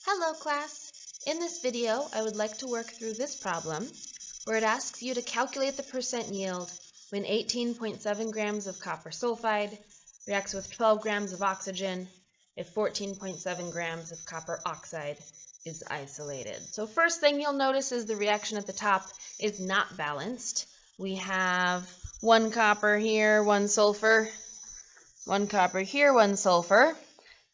Hello class! In this video, I would like to work through this problem where it asks you to calculate the percent yield when 18.7 grams of copper sulfide reacts with 12 grams of oxygen if 14.7 grams of copper oxide is isolated. So first thing you'll notice is the reaction at the top is not balanced. We have one copper here, one sulfur, one copper here, one sulfur.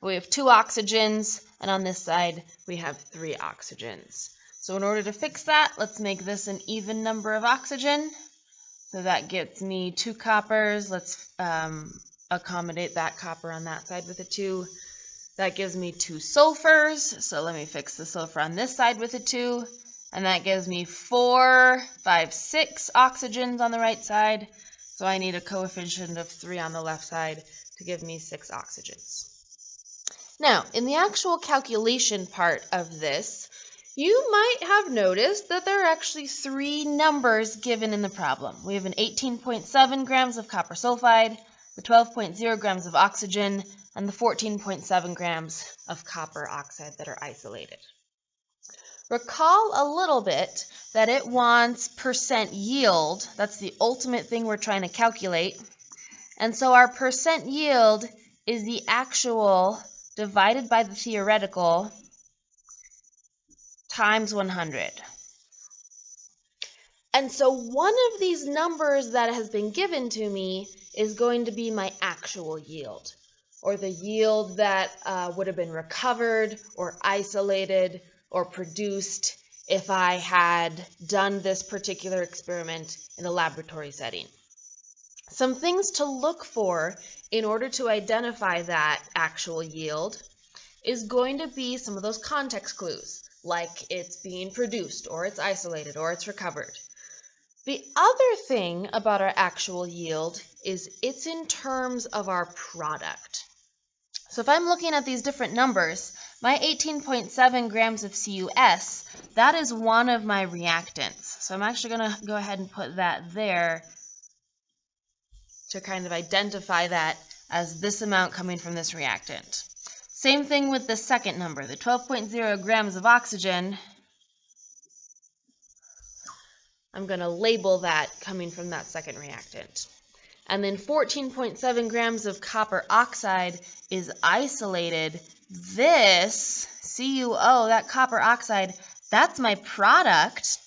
We have two oxygens, and on this side we have three oxygens. So in order to fix that, let's make this an even number of oxygen. So that gets me two coppers. Let's accommodate that copper on that side with a 2. That gives me two sulfurs. So let me fix the sulfur on this side with a 2. And that gives me 4, 5, 6 oxygens on the right side. So I need a coefficient of 3 on the left side to give me 6 oxygens. Now, in the actual calculation part of this, you might have noticed that there are actually 3 numbers given in the problem. We have an 18.7 grams of copper sulfide, the 12.0 grams of oxygen, and the 14.7 grams of copper oxide that are isolated. Recall a little bit that it wants percent yield. That's the ultimate thing we're trying to calculate. And so our percent yield is the actual divided by the theoretical times 100. And so one of these numbers that has been given to me is going to be my actual yield, or the yield that would have been recovered or isolated or produced if I had done this particular experiment in a laboratory setting. Some things to look for in order to identify that actual yield is going to be some of those context clues, like it's being produced, or it's isolated, or it's recovered. The other thing about our actual yield is it's in terms of our product. So if I'm looking at these different numbers, my 18.7 grams of CuS, that is one of my reactants. So I'm actually going to go ahead and put that there to kind of identify that as this amount coming from this reactant. Same thing with the second number, the 12.0 grams of oxygen. I'm going to label that coming from that second reactant. And then 14.7 grams of copper oxide is isolated. This CuO, that copper oxide, that's my product.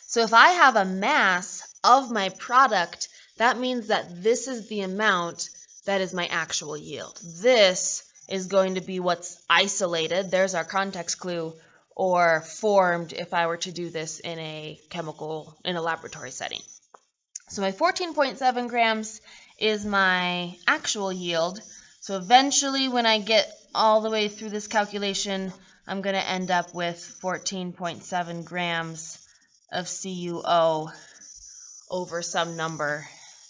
So if I have a mass of my product, that means that this is the amount that is my actual yield. This is going to be what's isolated, there's our context clue, or formed if I were to do this in a laboratory setting. So my 14.7 grams is my actual yield. So eventually when I get all the way through this calculation, I'm going to end up with 14.7 grams of CuO over some number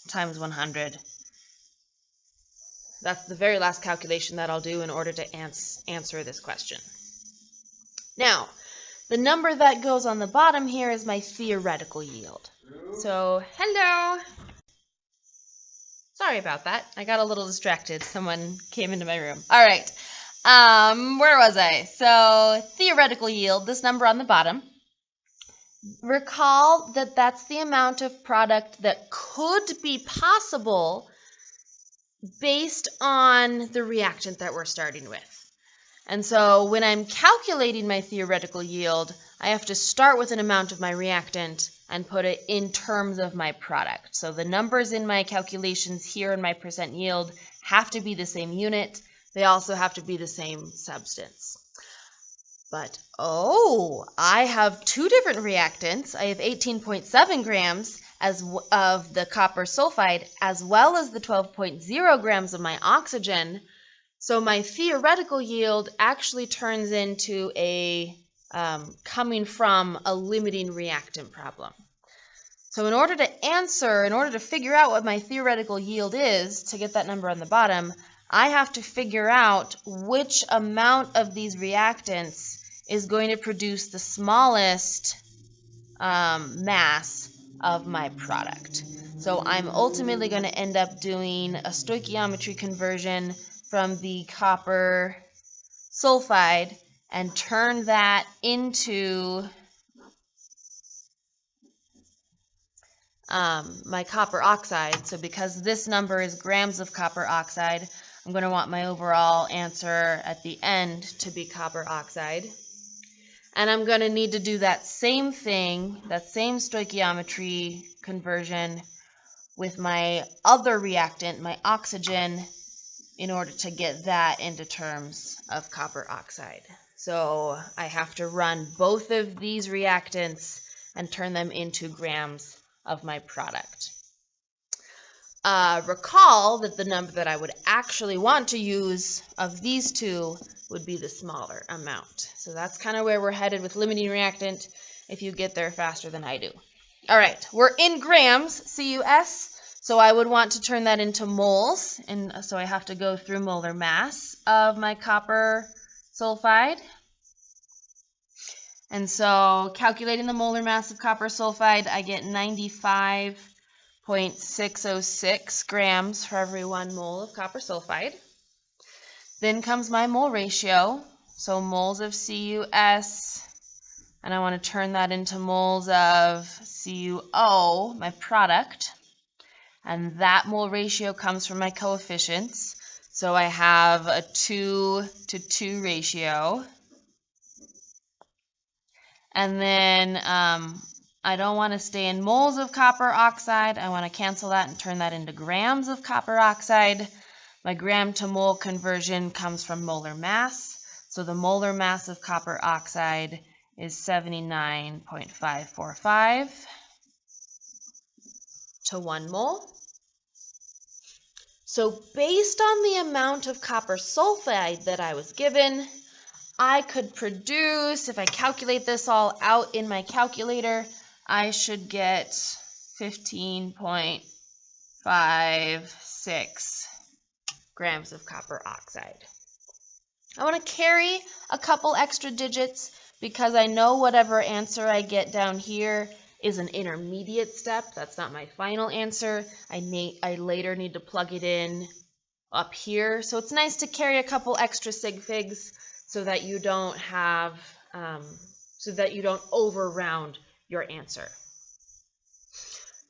times 100. That's the very last calculation that I'll do in order to answer this question. Now, the number that goes on the bottom here is my theoretical yield. So, hello! Sorry about that. I got a little distracted. Someone came into my room. All right. Where was I? So, theoretical yield, this number on the bottom. Recall that that's the amount of product that could be possible based on the reactant that we're starting with. And so when I'm calculating my theoretical yield, I have to start with an amount of my reactant and put it in terms of my product. So the numbers in my calculations here in my percent yield have to be the same unit. They also have to be the same substance. But, I have 2 different reactants. I have 18.7 grams of the copper sulfide as well as the 12.0 grams of my oxygen. So my theoretical yield actually turns into a coming from a limiting reactant problem. So in order to figure out what my theoretical yield is, to get that number on the bottom, I have to figure out which amount of these reactants is going to produce the smallest mass of my product. So I'm ultimately going to end up doing a stoichiometry conversion from the copper sulfide and turn that into my copper oxide. So because this number is grams of copper oxide, I'm going to want my overall answer at the end to be copper oxide. And I'm going to need to do that same thing, that same stoichiometry conversion with my other reactant, my oxygen, in order to get that into terms of copper oxide. So I have to run both of these reactants and turn them into grams of my product. Recall that the number that I would actually want to use of these two would be the smaller amount. So that's kind of where we're headed with limiting reactant if you get there faster than I do. All right, we're in grams, CUS, so I would want to turn that into moles, and so I have to go through molar mass of my copper sulfide. And so calculating the molar mass of copper sulfide, I get 95.606 grams for every 1 mole of copper sulfide. Then comes my mole ratio, so moles of CuS, and I want to turn that into moles of CuO, my product. And that mole ratio comes from my coefficients. So I have a 2:2 ratio. And then I don't want to stay in moles of copper oxide. I want to cancel that and turn that into grams of copper oxide. My gram to mole conversion comes from molar mass. So the molar mass of copper oxide is 79.545 to 1 mole. So based on the amount of copper sulfide that I was given, I could produce, if I calculate this all out in my calculator, I should get 15.56 grams of copper oxide. I want to carry a couple extra digits because I know whatever answer I get down here is an intermediate step. That's not my final answer. I later need to plug it in up here. So it's nice to carry a couple extra sig figs so that you don't have, so that you don't over round your answer.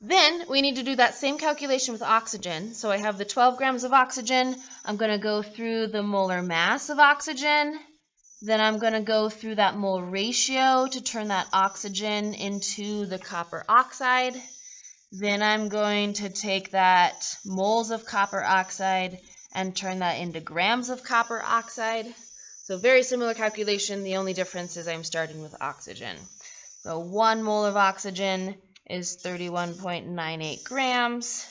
Then we need to do that same calculation with oxygen. So I have the 12 grams of oxygen. I'm going to go through the molar mass of oxygen. Then I'm going to go through that mole ratio to turn that oxygen into the copper oxide. Then I'm going to take that moles of copper oxide and turn that into grams of copper oxide. So very similar calculation. The only difference is I'm starting with oxygen. So 1 mole of oxygen is 31.98 grams.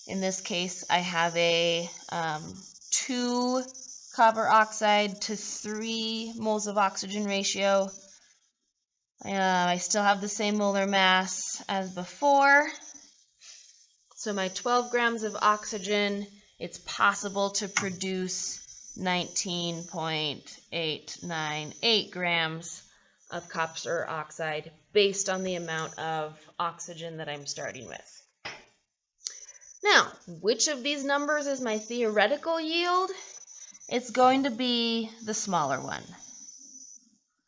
In this case, I have a 2 copper oxide to 3 moles of oxygen ratio. I still have the same molar mass as before. So my 12 grams of oxygen, it's possible to produce 19.898 grams of copper oxide based on the amount of oxygen that I'm starting with. Now, which of these numbers is my theoretical yield? It's going to be the smaller one.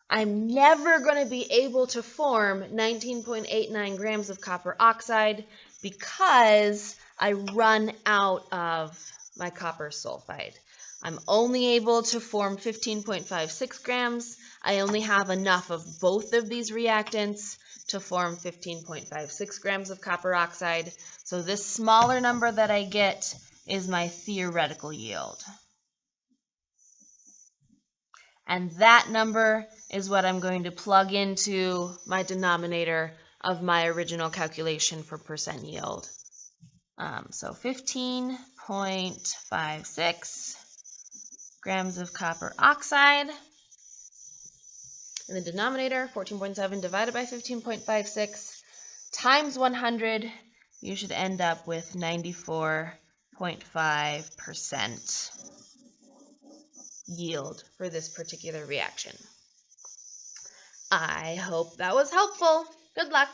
I'm never going to be able to form 19.89 grams of copper oxide because I run out of my copper sulfide. I'm only able to form 15.56 grams. I only have enough of both of these reactants to form 15.56 grams of copper oxide. So this smaller number that I get is my theoretical yield. And that number is what I'm going to plug into my denominator of my original calculation for percent yield. So 15.56 grams of copper oxide. In the denominator, 14.7 divided by 15.56 times 100, you should end up with 94.5% yield for this particular reaction. I hope that was helpful. Good luck.